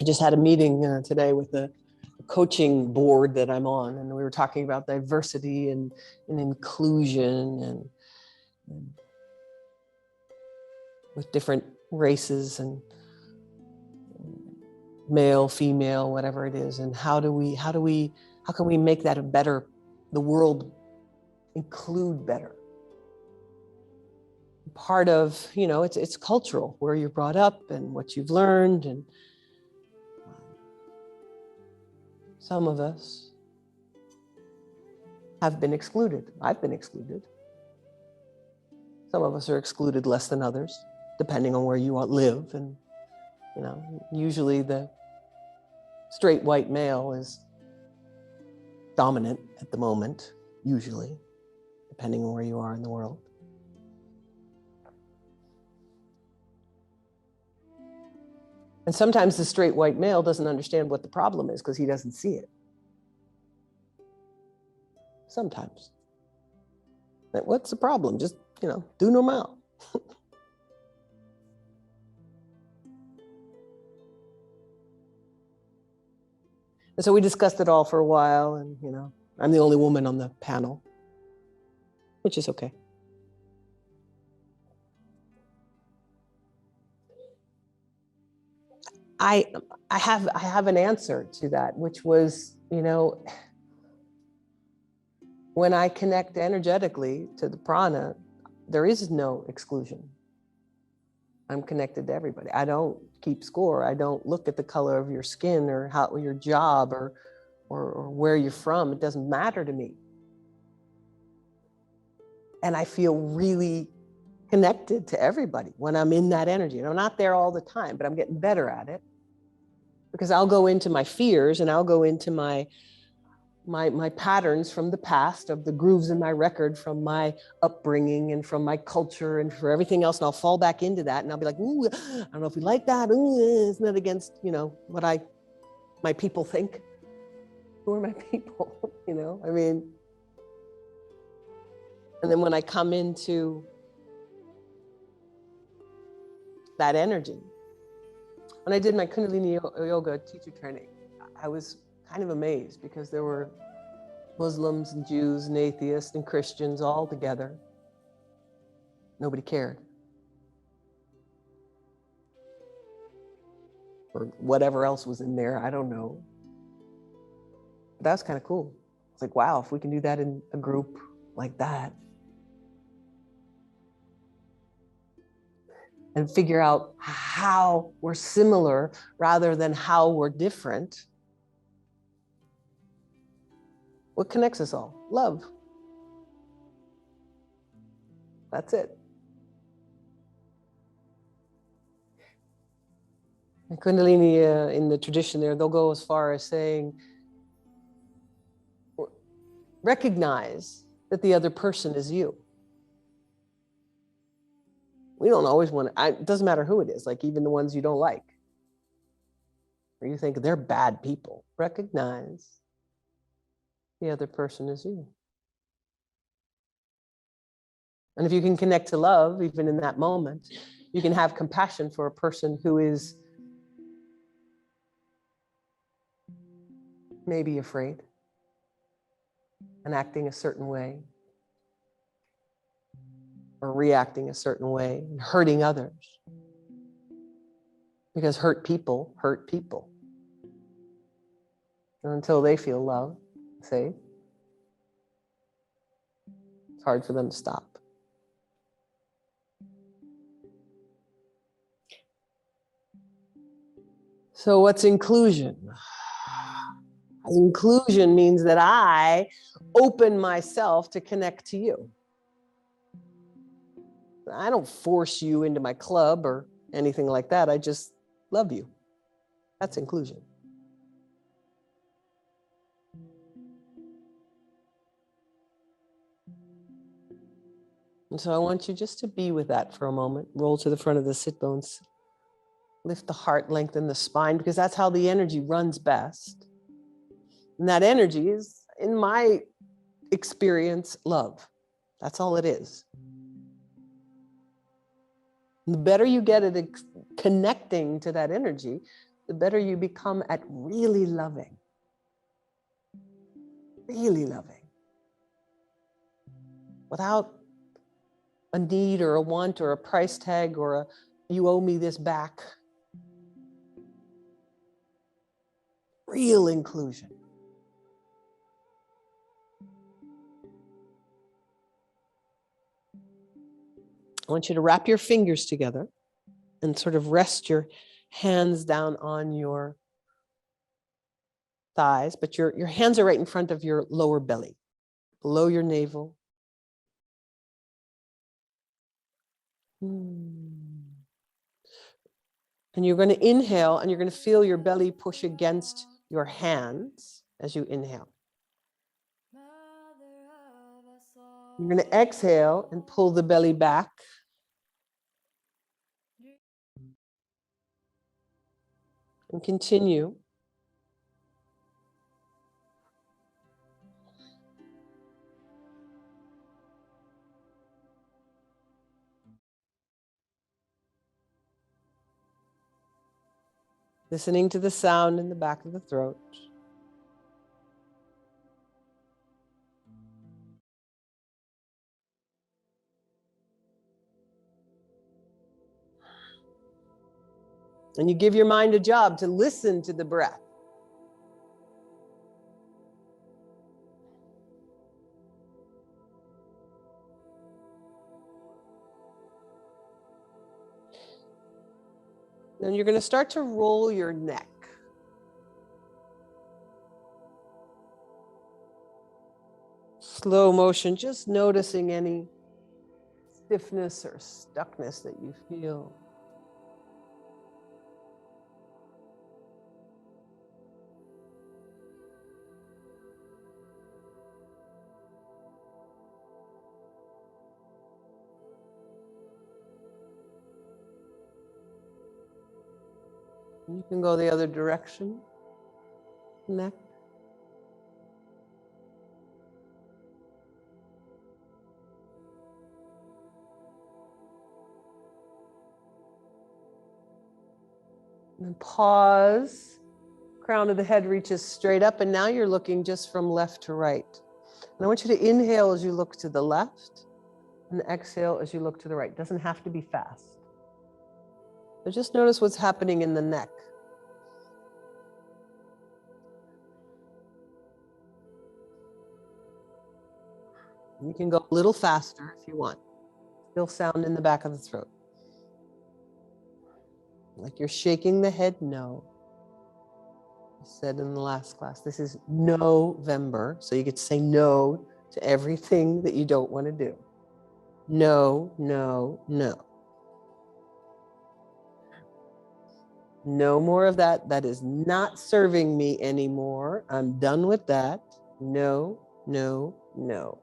I just had a meeting today with the coaching board that I'm on, and we were talking about diversity and inclusion and with different races and male, female, whatever it is, and how can we make that the world include better? Part of, it's cultural, where you're brought up and what you've learned, and some of us have been excluded. I've been excluded. Some of us are excluded less than others, depending on where you live. And, usually the straight white male is dominant at the moment, usually, depending on where you are in the world. And sometimes the straight white male doesn't understand what the problem is because he doesn't see it. Sometimes. Like, what's the problem? Just, do normal. And so we discussed it all for a while, and, I'm the only woman on the panel, which is okay. I have an answer to that, which was, when I connect energetically to the prana, there is no exclusion. I'm connected to everybody. I don't keep score. I don't look at the color of your skin or how your job or where you're from. It doesn't matter to me. And I feel really connected to everybody when I'm in that energy. And I'm not there all the time, but I'm getting better at it, because I'll go into my fears and I'll go into my patterns from the past, of the grooves in my record from my upbringing and from my culture and for everything else. And I'll fall back into that, and I'll be like, ooh, I don't know if we like that. Ooh, isn't that against, what my people think? Who are my people? And then when I come into that energy, when I did my Kundalini yoga teacher training, I was kind of amazed, because there were Muslims and Jews and atheists and Christians all together. Nobody cared. Or whatever else was in there, I don't know. But that was kind of cool. It's like, wow, if we can do that in a group like that, and figure out how we're similar rather than how we're different. What connects us all? Love. That's it. And Kundalini, in the tradition there, they'll go as far as saying, recognize that the other person is you. We don't always want to, it doesn't matter who it is, like even the ones you don't like, or you think they're bad people. Recognize the other person is you. And if you can connect to love, even in that moment, you can have compassion for a person who is maybe afraid and acting a certain way, or reacting a certain way, and hurting others. Because hurt people hurt people. And until they feel loved, safe, it's hard for them to stop. So what's inclusion? Inclusion means that I open myself to connect to you. I don't force you into my club or anything like that. I just love you. That's inclusion. And so I want you just to be with that for a moment. Roll to the front of the sit bones. Lift the heart, lengthen the spine, because that's how the energy runs best. And that energy is, in my experience, love. That's all it is. The better you get at connecting to that energy, the better you become at really loving. Really loving. Without a need or a want or a price tag or a you owe me this back. Real inclusion. I want you to wrap your fingers together and sort of rest your hands down on your thighs, but your hands are right in front of your lower belly, below your navel. And you're going to inhale and you're going to feel your belly push against your hands as you inhale. You're going to exhale and pull the belly back. And continue. Listening to the sound in the back of the throat. And you give your mind a job to listen to the breath. Then you're going to start to roll your neck. Slow motion, just noticing any stiffness or stuckness that you feel. You can go the other direction, neck. And then pause. Crown of the head reaches straight up, and now you're looking just from left to right. And I want you to inhale as you look to the left, and exhale as you look to the right. It doesn't have to be fast. But just notice what's happening in the neck. You can go a little faster if you want. Still sound in the back of the throat. Like you're shaking the head no. I said in the last class, this is November, so you get to say no to everything that you don't want to do. No, no, no. No more of that. That is not serving me anymore. I'm done with that. No, no, no.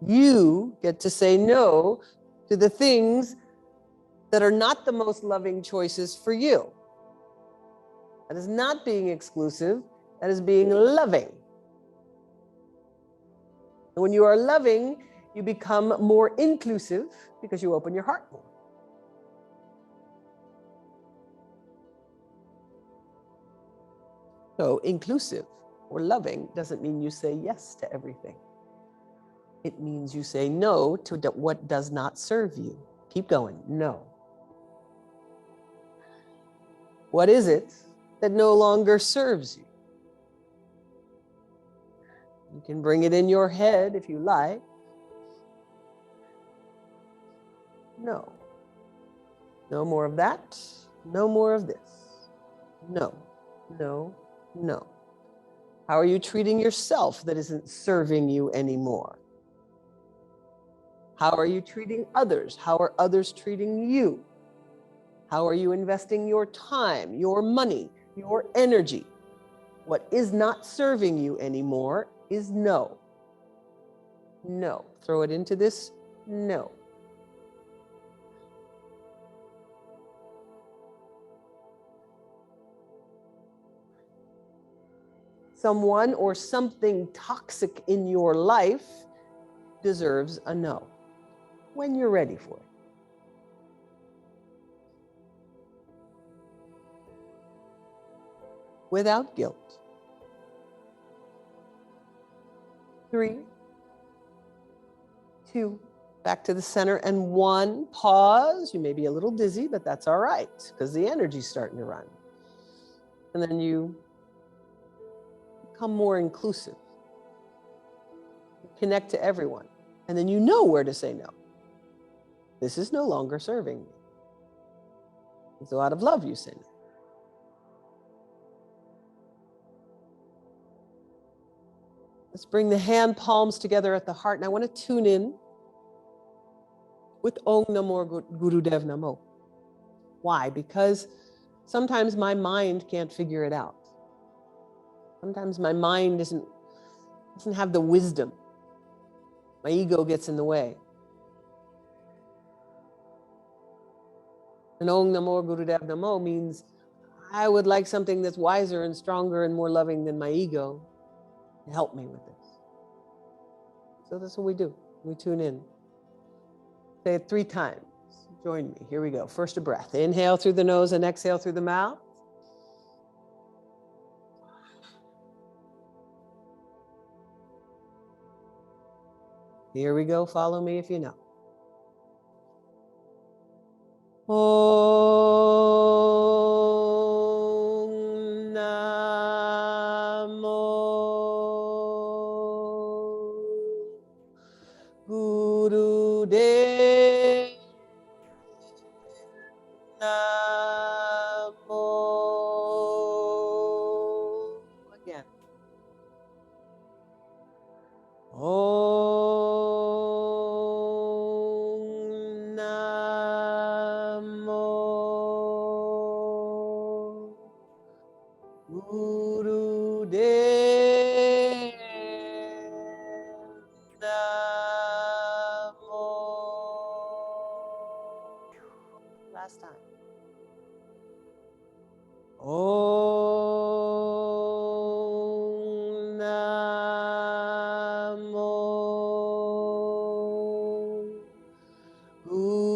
You get to say no to the things that are not the most loving choices for you. That is not being exclusive. That is being loving. And when you are loving, you become more inclusive because you open your heart more. So inclusive or loving doesn't mean you say yes to everything. It means you say no to what does not serve you. Keep going. No. What is it that no longer serves you? You can bring it in your head if you like. No. No more of that. No more of this. No, no, no. How are you treating yourself that isn't serving you anymore? How are you treating others? How are others treating you? How are you investing your time, your money, your energy? What is not serving you anymore is no. No. Throw it into this no. Someone or something toxic in your life deserves a no when you're ready for it. Without guilt. 3, 2, back to the center, and 1, pause. You may be a little dizzy, but that's all right because the energy's starting to run. And then you become more inclusive. Connect to everyone. And then you know where to say no. This is no longer serving me. So out of love, you say no. Let's bring the hand palms together at the heart. And I want to tune in with Om Namo Gurudev Namo. Why? Because sometimes my mind can't figure it out. Sometimes my mind doesn't have the wisdom. My ego gets in the way. And Om Namo Gurudev Namo means I would like something that's wiser and stronger and more loving than my ego to help me with this. So that's what we do. We tune in. Say it 3 times. Join me. Here we go. First a breath. Inhale through the nose and exhale through the mouth. Here we go. Follow me if you know. Om Namo Gurudev Namo. Again. Om Namo Gurudev Namo. Last time. Om Namo Gurudev